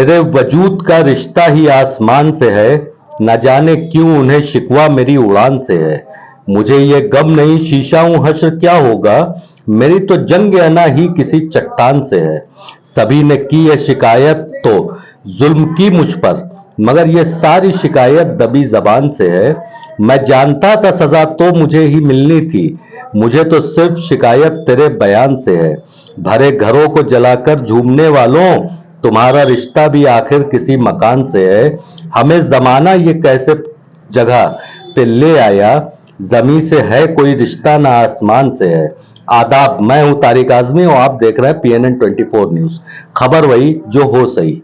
मेरे वजूद का रिश्ता ही आसमान से है, न जाने क्यों उन्हें शिकवा मेरी उड़ान से है। मुझे ये गम नहीं शीशा हूं हश्र क्या होगा, मेरी तो जंग अना ही किसी चट्टान से है। सभी ने की है शिकायत तो जुल्म की मुझ पर, मगर ये सारी शिकायत दबी जबान से है। मैं जानता था सजा तो मुझे ही मिलनी थी, मुझे तो सिर्फ शिकायत तेरे बयान से है। भरे घरों को जलाकर झूमने वालों, तुम्हारा रिश्ता भी आखिर किसी मकान से है। हमें जमाना ये कैसे जगह पे ले आया, जमी से है कोई रिश्ता ना आसमान से है। आदाब, मैं हूं तारिक आजमी और आप देख रहे हैं PNN 24 न्यूज। खबर वही जो हो सही।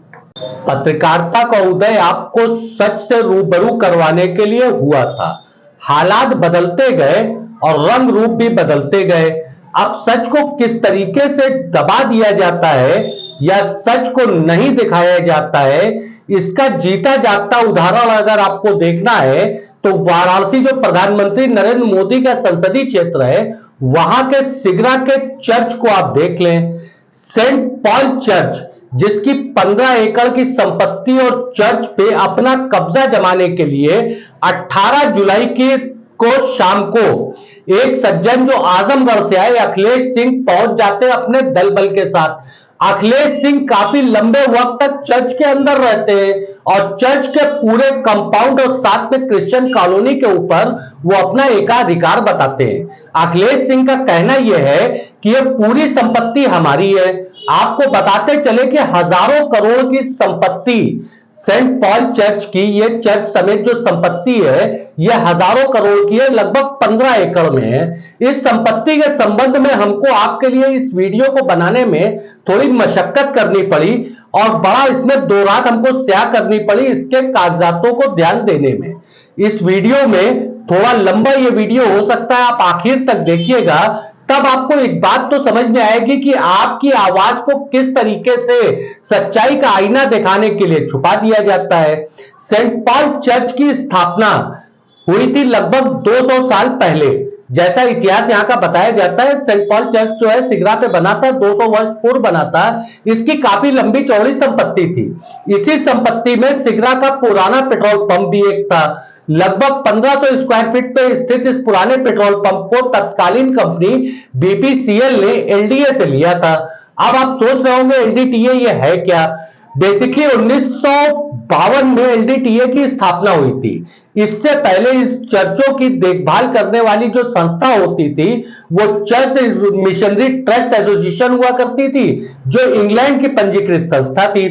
पत्रकारिता का उदय आपको सच से रूबरू करवाने के लिए हुआ था। हालात बदलते गए और रंग रूप भी बदलते गए। अब सच को किस तरीके से दबा दिया जाता है या सच को नहीं दिखाया जाता है, इसका जीता जागता उदाहरण अगर आपको देखना है तो वाराणसी जो प्रधानमंत्री नरेंद्र मोदी का संसदीय क्षेत्र है, वहां के सिगरा के चर्च को आप देख लें। सेंट पॉल चर्च, जिसकी 15 एकड़ की संपत्ति और चर्च पे अपना कब्जा जमाने के लिए 18 जुलाई को शाम को एक सज्जन जो आजमगढ़ से आए अखिलेश सिंह पहुंच जाते अपने दल बल के साथ। अखिलेश सिंह काफी लंबे वक्त तक चर्च के अंदर रहते हैं और चर्च के पूरे कंपाउंड और साथ में क्रिश्चियन कॉलोनी के ऊपर वो अपना एकाधिकार बताते हैं। अखिलेश सिंह का कहना यह है कि यह पूरी संपत्ति हमारी है। आपको बताते चले कि हजारों करोड़ की संपत्ति सेंट पॉल चर्च की, ये चर्च समेत जो संपत्ति है यह हजारों करोड़ की है, लगभग 15 एकड़ में है। इस संपत्ति के संबंध में हमको आपके लिए इस वीडियो को बनाने में थोड़ी मशक्कत करनी पड़ी और बड़ा इसमें 2 रात हमको स्याह करनी पड़ी इसके कागजातों को ध्यान देने में। इस वीडियो में थोड़ा लंबा ये वीडियो हो सकता है, आप आखिर तक देखिएगा, तब आपको एक बात तो समझ में आएगी कि आपकी आवाज को किस तरीके से सच्चाई का आईना दिखाने के लिए छुपा दिया जाता है। सेंट पॉल चर्च की स्थापना हुई थी लगभग 200 साल पहले। जैसा इतिहास यहां का बताया जाता है, सेंट पॉल चर्च जो है सिगरा पे बना था, 200 वर्ष पूर्व बना था। इसकी काफी लंबी चौड़ी संपत्ति थी। इसी संपत्ति में सिगरा का पुराना पेट्रोल पंप भी एक था। लगभग 1500 स्क्वायर फीट पे स्थित इस पुराने पेट्रोल पंप को तत्कालीन कंपनी BPCL ने LDA से लिया था। अब आप सोच रहे होंगे LDTA ये है क्या। बेसिकली 1952 में LDTA की स्थापना हुई थी। इससे पहले इस चर्चों की देखभाल करने वाली जो संस्था होती थी वो चर्च मिशनरी ट्रस्ट एसोसिएशन हुआ करती थी, जो इंग्लैंड की पंजीकृत संस्था थी।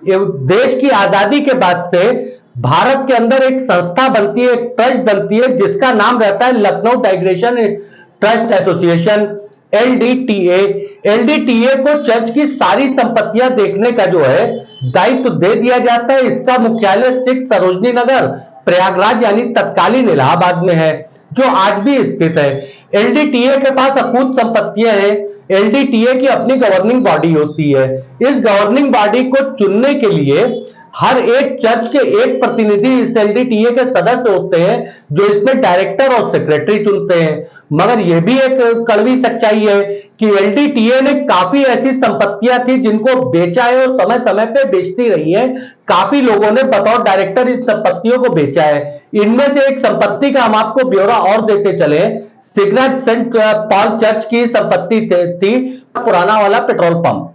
देश की आजादी के बाद से भारत के अंदर एक संस्था बनती है, एक ट्रस्ट बनती है, जिसका नाम रहता है Lucknow digression trust association, LDTA। LDTA को चर्च की सारी संपत्तियां देखने का जो है दायित्व दे दिया जाता है। इसका मुख्यालय 6 सरोजनी नगर प्रयागराज यानी तत्कालीन इलाहाबाद में है, जो आज भी स्थित है। LDTA के पास अकूत संपत्तियां हैं। LDTA की अपनी गवर्निंग बॉडी होती है। इस गवर्निंग बॉडी को चुनने के लिए हर एक चर्च के एक प्रतिनिधि इस LDTA के सदस्य होते हैं, जो इसमें डायरेक्टर और सेक्रेटरी चुनते हैं। मगर यह भी एक कड़वी सच्चाई है कि LDTA ने काफी ऐसी संपत्तियां थी जिनको बेचा है और समय समय पे बेचती रही है। काफी लोगों ने बतौर डायरेक्टर इन संपत्तियों को बेचा है। इनमें से एक संपत्ति का हम आपको ब्यौरा और देते चले। सिगरा सेंट पॉल चर्च की संपत्ति थी पुराना वाला पेट्रोल पंप।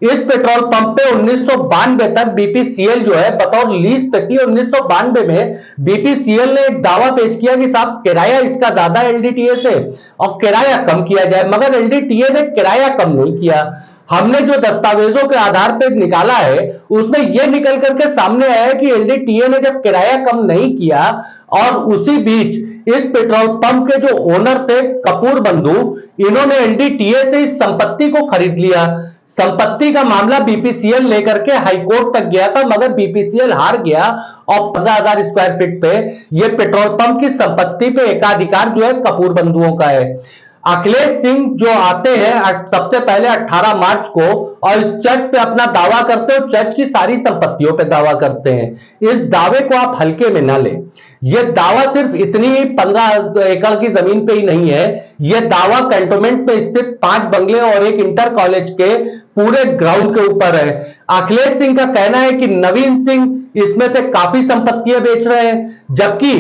इस पेट्रोल पंप पे 1992 तक BPCL जो है बतौर लीज पे थी। 1992 में BPCL ने एक दावा पेश किया कि साहब किराया इसका ज्यादा LDTA से और किराया कम किया जाए, मगर LDTA ने किराया कम नहीं किया। हमने जो दस्तावेजों के आधार पर निकाला है उसमें यह निकल करके सामने आया है कि LDTA ने जब किराया कम नहीं किया और उसी बीच इस पेट्रोल पंप के जो ओनर थे कपूर बंधु, इन्होंने LDTA से इस संपत्ति को खरीद लिया। संपत्ति का मामला BPCL लेकर के हाईकोर्ट तक गया था, मगर BPCL हार गया और 15,000 स्क्वायर फीट पे यह पेट्रोल पंप की संपत्ति पे एकाधिकार जो है कपूर बंधुओं का है। अखिलेश सिंह जो आते हैं सबसे पहले 18 मार्च को और इस चर्च पे अपना दावा करते हैं, चर्च की सारी संपत्तियों पे दावा करते हैं। इस दावे को आप हल्के में ना लें। यह दावा सिर्फ इतनी 15 एकड़ की जमीन पे ही नहीं है, यह दावा कैंटोनमेंट में स्थित 5 बंगले और एक इंटर कॉलेज के पूरे ग्राउंड के ऊपर है। अखिलेश सिंह का कहना है कि नवीन सिंह इसमें से काफी संपत्तियां बेच रहे हैं, जबकि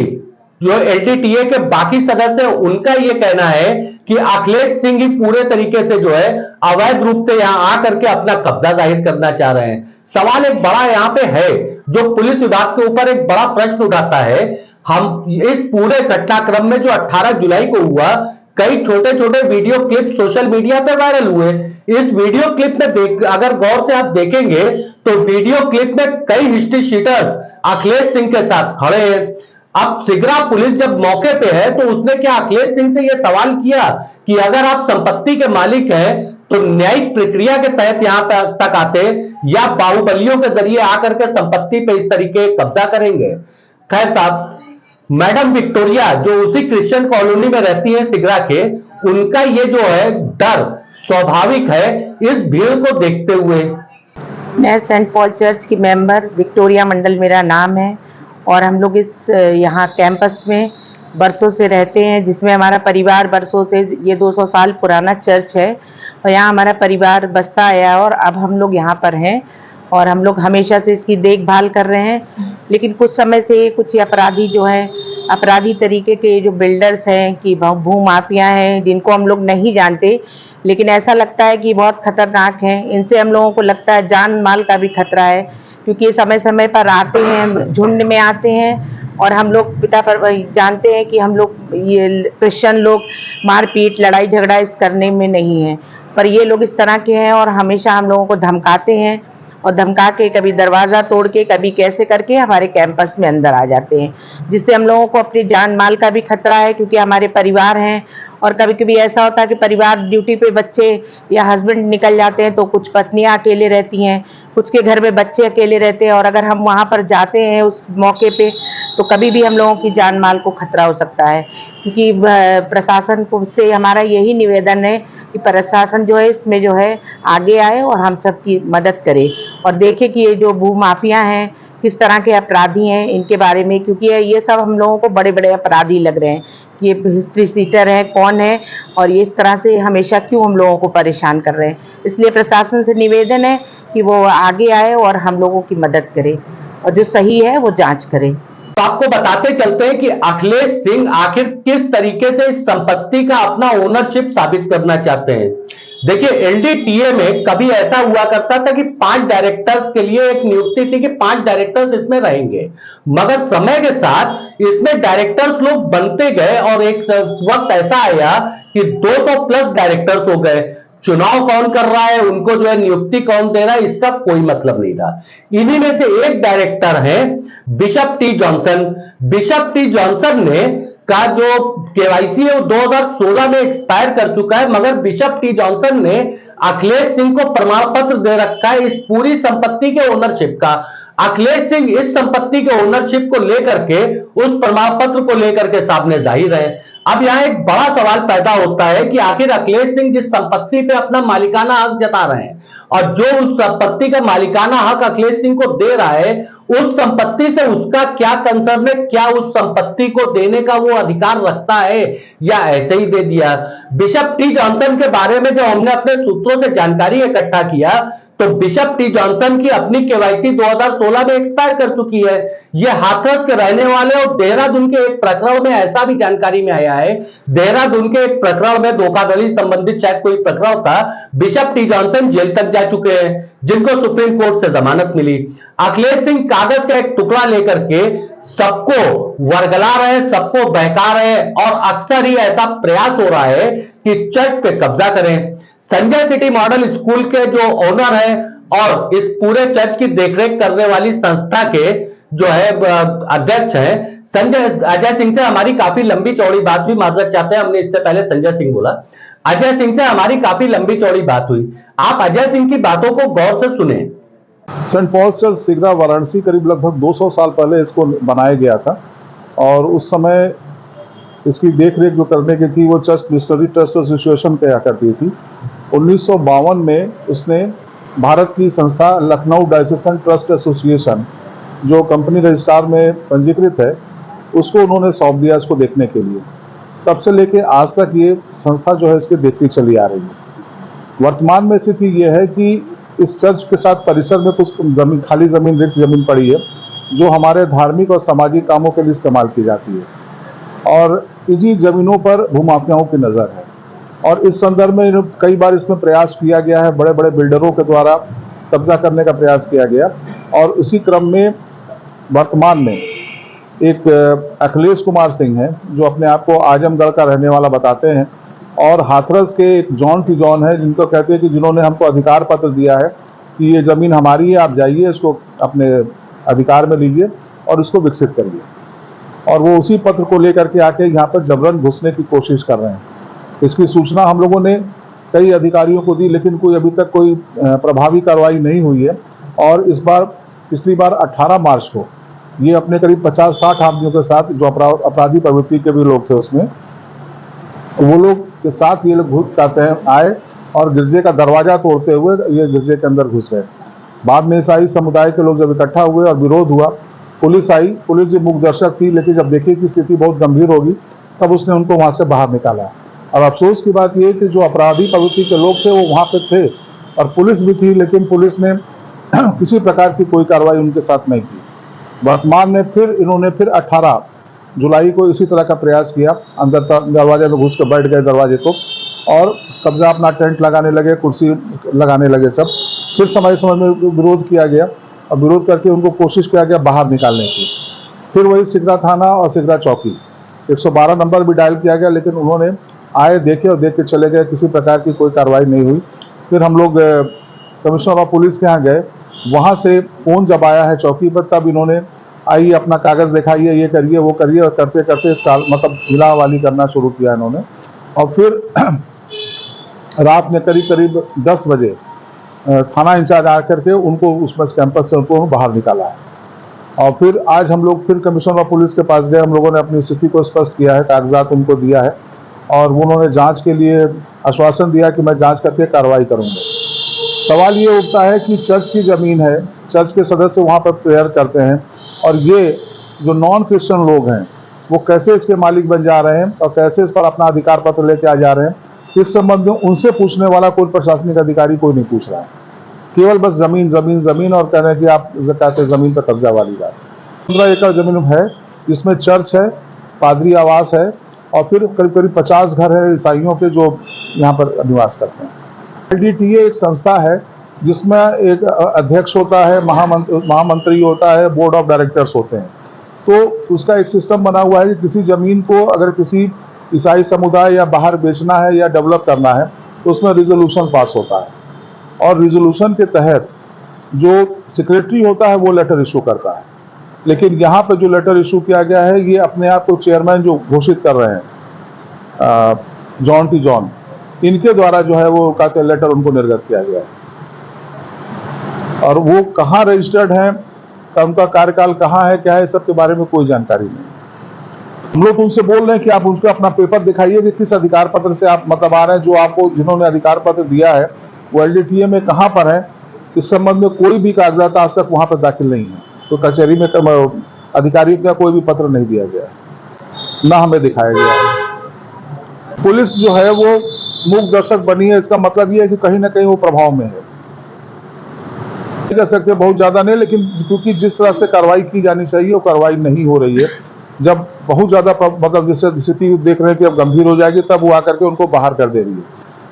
जो एलटीटीए के बाकी सदस्य हैं उनका यह कहना है कि अखिलेश सिंह ही पूरे तरीके से जो है अवैध रूप से यहां आकर के अपना कब्जा जाहिर करना चाह रहे हैं। सवाल एक बड़ा यहां पे है जो पुलिस विभाग के ऊपर एक बड़ा प्रश्न उठाता है। हम इस पूरे घटनाक्रम में जो 18 जुलाई को हुआ, कई छोटे छोटे वीडियो क्लिप सोशल मीडिया पे वायरल हुए। इस वीडियो क्लिप में अगर गौर से आप देखेंगे तो वीडियो क्लिप में कई हिस्ट्री शीटर्स अखिलेश सिंह के साथ खड़े हैं। अब सिगरा पुलिस जब मौके पे है तो उसने क्या अखिलेश सिंह से यह सवाल किया कि अगर आप संपत्ति के मालिक हैं तो न्यायिक प्रक्रिया के तहत यहां तक आते या बाहुबलियों के जरिए आकर के संपत्ति पे इस तरीके कब्जा करेंगे। खैर साहब, मैडम विक्टोरिया जो उसी क्रिश्चियन कॉलोनी में रहती है सिगरा के, उनका ये जो है डर स्वाभाविक है इस भीड़ को देखते हुए। मैं सेंट पॉल चर्च की मेंबर विक्टोरिया मंडल मेरा नाम है और हम लोग इस यहाँ कैंपस में बरसों से रहते हैं, जिसमें हमारा परिवार बरसों से, ये 200 साल पुराना चर्च है और यहाँ हमारा परिवार बसता आया और अब हम लोग यहाँ पर हैं और हम लोग हमेशा से इसकी देखभाल कर रहे हैं। लेकिन कुछ समय से कुछ अपराधी जो हैं, अपराधी तरीके के जो बिल्डर्स हैं कि भू माफिया हैं, जिनको हम लोग नहीं जानते लेकिन ऐसा लगता है कि बहुत खतरनाक हैं। इनसे हम लोगों को लगता है जान माल का भी खतरा है, क्योंकि ये समय समय पर आते हैं, झुंड में आते हैं और हम लोग पिता पर जानते हैं कि हम लोग ये क्रिश्चियन लोग मारपीट लड़ाई झगड़ा इस करने में नहीं है, पर ये लोग इस तरह के हैं और हमेशा हम लोगों को धमकाते हैं और धमका के कभी दरवाज़ा तोड़ के कभी कैसे करके हमारे कैंपस में अंदर आ जाते हैं, जिससे हम लोगों को अपनी जान माल का भी खतरा है, क्योंकि हमारे परिवार हैं। और कभी कभी ऐसा होता है कि परिवार ड्यूटी पे बच्चे या हस्बैंड निकल जाते हैं तो कुछ पत्नियां अकेले रहती हैं, कुछ के घर में बच्चे अकेले रहते हैं और अगर हम वहां पर जाते हैं उस मौके पे तो कभी भी हम लोगों की जान माल को खतरा हो सकता है। क्योंकि प्रशासन को से हमारा यही निवेदन है कि प्रशासन जो है इसमें जो है आगे आए और हम सबकी मदद करे और देखे कि ये जो भू माफिया हैं किस तरह के अपराधी हैं इनके बारे में, क्योंकि ये सब हम लोगों को बड़े बड़े अपराधी लग रहे हैं। ये हिस्ट्री सीटर है कौन है और ये इस तरह से हमेशा क्यों हम लोगों को परेशान कर रहे हैं। इसलिए प्रशासन से निवेदन है कि वो आगे आए और हम लोगों की मदद करे और जो सही है वो जांच करे। तो आपको बताते चलते हैं कि अखिलेश सिंह आखिर किस तरीके से इस संपत्ति का अपना ओनरशिप साबित करना चाहते हैं। देखिए, एलडीटीए में कभी ऐसा हुआ करता था कि 5 डायरेक्टर्स के लिए एक नियुक्ति थी कि 5 डायरेक्टर्स इसमें रहेंगे, मगर समय के साथ इसमें डायरेक्टर्स लोग बनते गए और एक वक्त ऐसा आया कि 200 प्लस डायरेक्टर्स हो गए। चुनाव कौन कर रहा है, उनको जो है नियुक्ति कौन दे रहा है, इसका कोई मतलब नहीं था। इन्हीं में से एक डायरेक्टर है bishop T Johnson. Bishop T Johnson ने का जो केवाईसी है वो 2016 में एक्सपायर कर चुका है, मगर बिशप टी जॉनसन ने अखिलेश सिंह को प्रमाण पत्र दे रखा है इस पूरी संपत्ति के ओनरशिप का। अखिलेश सिंह इस संपत्ति के ओनरशिप को लेकर के, उस प्रमाण पत्र को लेकर के सामने जाहिर है। अब यहां एक बड़ा सवाल पैदा होता है कि आखिर अखिलेश सिंह जिस संपत्ति पे अपना मालिकाना हक जता रहे हैं और जो उस संपत्ति का मालिकाना हक अखिलेश सिंह को दे रहा है, उस संपत्ति से उसका क्या कंसर्न है, क्या उस संपत्ति को देने का वो अधिकार रखता है या ऐसे ही दे दिया। बिशप टी जॉनसन के बारे में जब हमने अपने सूत्रों से जानकारी इकट्ठा किया तो बिशप टी जॉनसन की अपनी केवाईसी 2016 में एक्सपायर कर चुकी है। ये हाथरस के रहने वाले और देहरादून के एक प्रकरण में ऐसा भी जानकारी में आया है, देहरादून के एक प्रकरण में धोखाधड़ी संबंधित शायद कोई प्रकरण था, बिशप टी जॉनसन जेल तक जा चुके हैं, जिनको सुप्रीम कोर्ट से जमानत मिली। अखिलेश सिंह कागज का एक टुकड़ा लेकर के सबको वर्गला रहे हैं, सबको बहका रहे हैं और अक्सर ही ऐसा प्रयास हो रहा है कि चर्च पे कब्जा करें। संजय सिटी मॉडल स्कूल के जो ओनर है और इस पूरे चर्च की देखरेख करने वाली संस्था के जो है अध्यक्ष हैं अजय सिंह से हमारी काफी लंबी चौड़ी बात हुई। माजरत चाहते हैं, हमने इससे पहले संजय सिंह बोला। अजय सिंह से हमारी काफी लंबी चौड़ी बात हुई। आप अजय सिंह की बातों को गौर से सुने। Saint Paul church Sigra Varanasi करीब लगभग 200 साल पहले इसको बनाया गया था और उस समय इसकी देखरेख जो करने की थी वो चर्च मिशनरी ट्रस्ट एसोसिएशन किया करती थी। 1952 में उसने भारत की संस्था लखनऊ डायसेसन ट्रस्ट एसोसिएशन जो कंपनी रजिस्ट्रार में पंजीकृत है उसको उन्होंने सौंप दिया इसको देखने के लिए। तब से लेके आज तक ये संस्था जो है इसकी देखती चली आ रही है। वर्तमान में स्थिति ये है कि इस चर्च के साथ परिसर में कुछ जमीन, खाली जमीन, रिक्त जमीन पड़ी है जो हमारे धार्मिक और सामाजिक कामों के लिए इस्तेमाल की जाती है और इसी जमीनों पर भूमाफियाओं की नज़र है। और इस संदर्भ में कई बार इसमें प्रयास किया गया है, बड़े बड़े बिल्डरों के द्वारा कब्जा करने का प्रयास किया गया और उसी क्रम में वर्तमान में एक अखिलेश कुमार सिंह है जो अपने आप को आजमगढ़ का रहने वाला बताते हैं और हाथरस के एक जॉन टी जॉन है जिनको कहते हैं कि जिन्होंने हमको अधिकार पत्र दिया है कि ये ज़मीन हमारी है, आप जाइए इसको अपने अधिकार में लीजिए और इसको विकसित करिए। और वो उसी पत्र को लेकर के आके यहाँ पर जबरन घुसने की कोशिश कर रहे हैं। इसकी सूचना हम लोगों ने कई अधिकारियों को दी लेकिन कोई अभी तक कोई प्रभावी कार्रवाई नहीं हुई है। और इस बार पिछली बार 18 मार्च को ये अपने करीब 50-60 आदमियों के साथ जो अपराधी प्रवृत्ति के भी लोग थे उसमें, वो लोग के साथ ये लोग घुस जाते हैं आए और गिरजे का दरवाजा तोड़ते हुए ये गिरजे के अंदर घुस गए। बाद में ईसाई समुदाय के लोग जब इकट्ठा हुए और विरोध हुआ, पुलिस आई, पुलिस जो मूक दर्शक थी लेकिन जब देखी कि स्थिति बहुत गंभीर होगी तब उसने उनको वहाँ से बाहर निकाला। और अफसोस की बात यह कि जो अपराधी प्रवृत्ति के लोग थे वो वहाँ पे थे और पुलिस भी थी लेकिन पुलिस ने किसी प्रकार की कोई कार्रवाई उनके साथ नहीं की। वर्तमान में इन्होंने 18 जुलाई को इसी तरह का प्रयास किया, अंदर दरवाजे में घुस कर बैठ गए दरवाजे को और कब्जा अपना टेंट लगाने लगे, कुर्सी लगाने लगे सब। फिर समय समय में विरोध किया गया और विरोध करके उनको कोशिश किया गया बाहर निकालने की। फिर वही सिगरा थाना और सिगरा चौकी 112 नंबर भी डायल किया गया लेकिन उन्होंने आए, देखे और देख के चले गए, किसी प्रकार की कोई कार्रवाई नहीं हुई। फिर हम लोग कमिश्नर ऑफ पुलिस के यहाँ गए, वहाँ से फ़ोन जब आया है चौकी पर तब इन्होंने आइए अपना कागज़ दिखाइए, ये करिए वो करिए और करते करते मतलब हिला वाली करना शुरू किया इन्होंने। और फिर रात में करीब करीब 10 बजे थाना इंचार्ज आकर के उनको उसमें कैंपस से उनको बाहर निकाला है। और फिर आज हम लोग फिर कमिश्नर ऑफ पुलिस के पास गए, हम लोगों ने अपनी स्थिति को स्पष्ट किया है, कागजात उनको दिया है और उन्होंने जांच के लिए आश्वासन दिया कि मैं जांच करके कार्रवाई करूंगा। सवाल ये उठता है कि चर्च की ज़मीन है, चर्च के सदस्य वहाँ पर प्रेयर करते हैं और ये जो नॉन क्रिश्चियन लोग हैं वो कैसे इसके मालिक बन जा रहे हैं और कैसे इस पर अपना अधिकार पत्र लेके आ जा रहे हैं, इस संबंध में उनसे पूछने वाला कोई प्रशासनिक अधिकारी कोई नहीं पूछ रहा है। केवल बस ज़मीन ज़मीन ज़मीन और कह रहे हैं कि आप कहते हैं ज़मीन पर कब्जा वाली बात। 15 एकड़ ज़मीन है जिसमें चर्च है, पादरी आवास है और फिर करीब करीब 50 घर हैं ईसाइयों के जो यहाँ पर निवास करते हैं। LDTA एक संस्था है जिसमें एक अध्यक्ष होता है, महामंत्री होता है, बोर्ड ऑफ डायरेक्टर्स होते हैं। तो उसका एक सिस्टम बना हुआ है कि किसी ज़मीन को अगर किसी ईसाई समुदाय या बाहर बेचना है या डेवलप करना है तो उसमें रिजोल्यूशन पास होता है और रिजोल्यूशन के तहत जो सेक्रेटरी होता है वो लेटर इशू करता है। लेकिन यहाँ पे जो लेटर इशू किया गया है ये अपने आप को चेयरमैन जो घोषित कर रहे हैं जॉन टी जॉन, इनके द्वारा जो है वो कहते हैं लेटर उनको निर्गत किया गया है और वो कहाँ रजिस्टर्ड हैं, उनका कार्यकाल कहाँ है, क्या है, सब के बारे में कोई जानकारी नहीं। हम लोग उनसे बोल रहे हैं कि आप उनको अपना पेपर दिखाइए कि किस अधिकार पत्र से आप मतलब आ रहे हैं, जो आपको जिन्होंने अधिकार पत्र दिया है वो LDTA में कहाँ पर है, इस संबंध में कोई भी कागजात आज तक वहाँ पर दाखिल नहीं है। तो कचहरी में अधिकारी का कोई भी पत्र नहीं दिया गया, ना हमें दिखाया गया है। पुलिस जो है वो मूक दर्शक बनी है, इसका मतलब ये है कि कहीं ना कहीं वो प्रभाव में है। कह सकते बहुत ज़्यादा नहीं, लेकिन क्योंकि जिस तरह से कार्रवाई की जानी चाहिए वो कार्रवाई नहीं हो रही है। जब बहुत ज़्यादा मतलब जिससे स्थिति देख रहे हैं कि अब गंभीर हो जाएगी तब वो आकर के उनको बाहर कर दे रही है।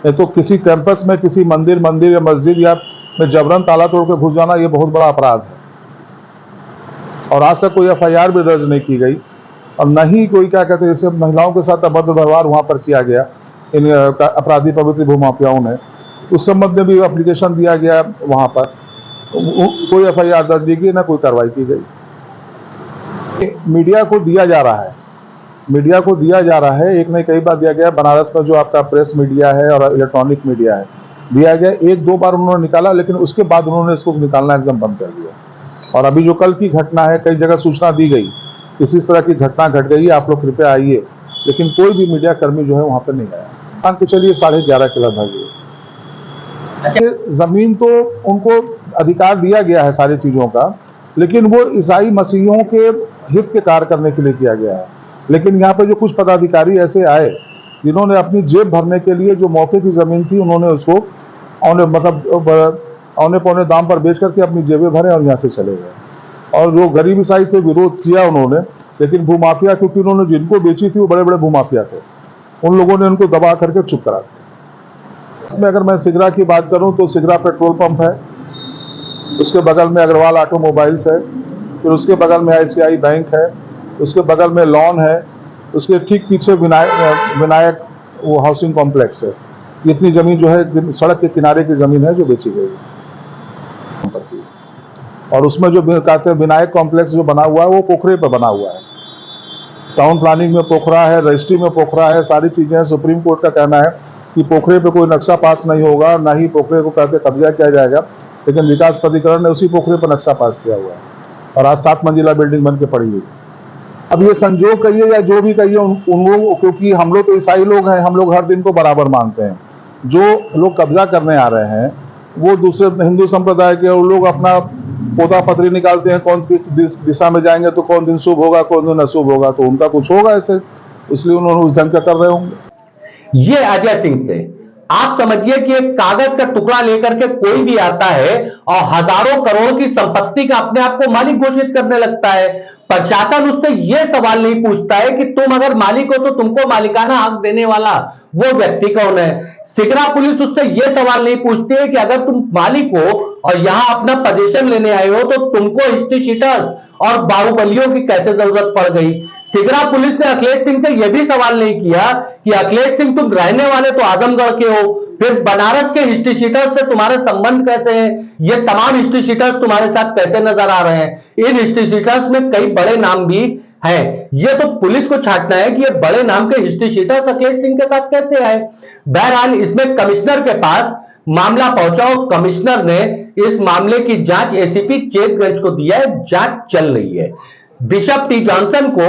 नहीं तो किसी कैंपस में किसी मंदिर या मस्जिद या में जबरन ताला तोड़ के घुस जाना ये बहुत बड़ा अपराध है और आज तक कोई FIR भी दर्ज नहीं की गई और न ही कोई क्या कहते हैं जैसे महिलाओं के साथ अभद्र व्यवहार वहाँ पर किया गया इन अपराधी प्रवृत्ति भूमाफियाओं ने, उस संबंध में भी एप्लीकेशन दिया गया वहाँ पर, कोई FIR दर्ज नहीं की, ना कोई कार्रवाई की गई। मीडिया को दिया जा रहा है, मीडिया को दिया जा रहा है, एक नहीं कई बार दिया गया। बनारस में जो आपका प्रेस मीडिया है और इलेक्ट्रॉनिक मीडिया है दिया गया, 1-2 बार उन्होंने निकाला लेकिन उसके बाद उन्होंने इसको निकालना एकदम बंद कर दिया। और अभी जो कल की घटना है, कई जगह सूचना दी गई इसी तरह की घटना घट गई, आप लोग कृपया आइए, लेकिन कोई भी मीडिया कर्मी जो है वहाँ पर नहीं आया। मान के चलिए 11:30 के लगभग जमीन तो उनको अधिकार दिया गया है सारी चीज़ों का, लेकिन वो ईसाई मसीहियों के हित के कार्य करने के लिए किया गया है। लेकिन यहाँ पे जो कुछ पदाधिकारी ऐसे आए जिन्होंने अपनी जेब भरने के लिए जो मौके की ज़मीन थी उन्होंने उसको मतलब औने पौने दाम पर बेच करके अपनी जेबें भरे और यहाँ से चले गए। और जो गरीब ईसाई थे विरोध किया उन्होंने, लेकिन भूमाफिया, क्योंकि उन्होंने जिनको बेची थी वो बड़े बड़े भूमाफिया थे, उन लोगों ने उनको दबा करके चुप करा दिया। इसमें अगर मैं सिगरा की बात करूं तो सिगरा पेट्रोल पंप है, उसके बगल में अग्रवाल ऑटोमोबाइल्स है, फिर उसके बगल में ICICI बैंक है, उसके बगल में लॉन है, उसके ठीक पीछे विनायक वो हाउसिंग कॉम्प्लेक्स है। इतनी जमीन जो है सड़क के किनारे की जमीन है जो बेची गई है। और उसमें जो कहते हैं विनायक कॉम्प्लेक्स जो बना हुआ है वो पोखरे पर बना हुआ है। टाउन प्लानिंग में पोखरा है, रजिस्ट्री में पोखरा है, सारी चीजें हैं। सुप्रीम कोर्ट का कहना है कि पोखरे पे कोई नक्शा पास नहीं होगा, ना ही पोखरे को कहते कब्जा किया जाएगा, लेकिन विकास प्राधिकरण ने उसी पोखरे पर नक्शा पास किया हुआ है और आज 7 मंजिला बिल्डिंग बन के पड़ी हुई। अब ये संजोग कहिए या जो भी कहिए, उन लोग, क्योंकि हम लोग तो ईसाई लोग हैं, हम लोग हर दिन को बराबर मानते हैं। जो लोग कब्जा करने आ रहे हैं वो दूसरे हिंदू संप्रदाय के, उन लोग अपना पोता पत्री निकालते हैं, कौन किस दिशा में जाएंगे तो कौन दिन शुभ होगा, कौन दिन अशुभ होगा, तो उनका कुछ होगा ऐसे, इसलिए उन्होंने उस ढंग का कर रहे होंगे। ये अजय सिंह थे। आप समझिए कि एक कागज का टुकड़ा लेकर के कोई भी आता है और हजारों करोड़ की संपत्ति का अपने आप को मालिक घोषित करने लगता है। प्रशासन उससे यह सवाल नहीं पूछता है कि तुम अगर मालिक हो तो तुमको मालिकाना हक देने वाला वो व्यक्ति कौन है। सिगरा पुलिस उससे यह सवाल नहीं पूछती है कि अगर तुम मालिक हो और यहां अपना पोजीशन लेने आए हो तो तुमको हिस्ट्री शीटर्स और बाहुबलियों की कैसे जरूरत पड़ गई। सिगरा पुलिस ने अखिलेश सिंह से यह भी सवाल नहीं किया कि अखिलेश सिंह तुम रहने वाले तो आजमगढ़ के हो, फिर बनारस के हिस्ट्री शीटर्स से तुम्हारे संबंध कैसे हैं, ये तमाम हिस्ट्री शीटर्स तुम्हारे साथ कैसे नजर आ रहे हैं। इन हिस्ट्री शीटर्स में कई बड़े नाम भी हैं। ये तो पुलिस को छांटना है कि ये बड़े नाम के हिस्ट्री शीटर्स अखिलेश सिंह के साथ कैसे आए। बहरहाल इसमें कमिश्नर के पास मामला पहुंचा और कमिश्नर ने इस मामले की जांच ACP चेतगंज को दिया है। जांच चल रही है। बिशप टी जॉनसन को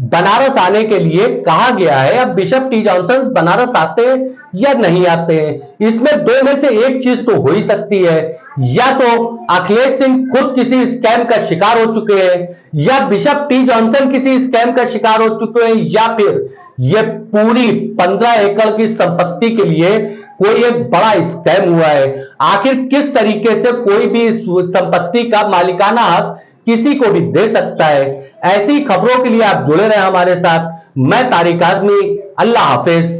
बनारस आने के लिए कहा गया है। अब बिशप टी जॉनसन बनारस आते हैं या नहीं आते हैं, इसमें दो में से एक चीज तो हो ही सकती है। या तो अखिलेश सिंह खुद किसी स्कैम का शिकार हो चुके हैं, या बिशप टी जॉनसन किसी स्कैम का शिकार हो चुके हैं, या फिर ये पूरी 15 एकड़ की संपत्ति के लिए कोई एक बड़ा स्कैम हुआ है। आखिर किस तरीके से कोई भी संपत्ति का मालिकाना हक किसी को भी दे सकता है। ऐसी खबरों के लिए आप जुड़े रहे हमारे साथ। मैं तारिक आजमी। अल्लाह हाफिज।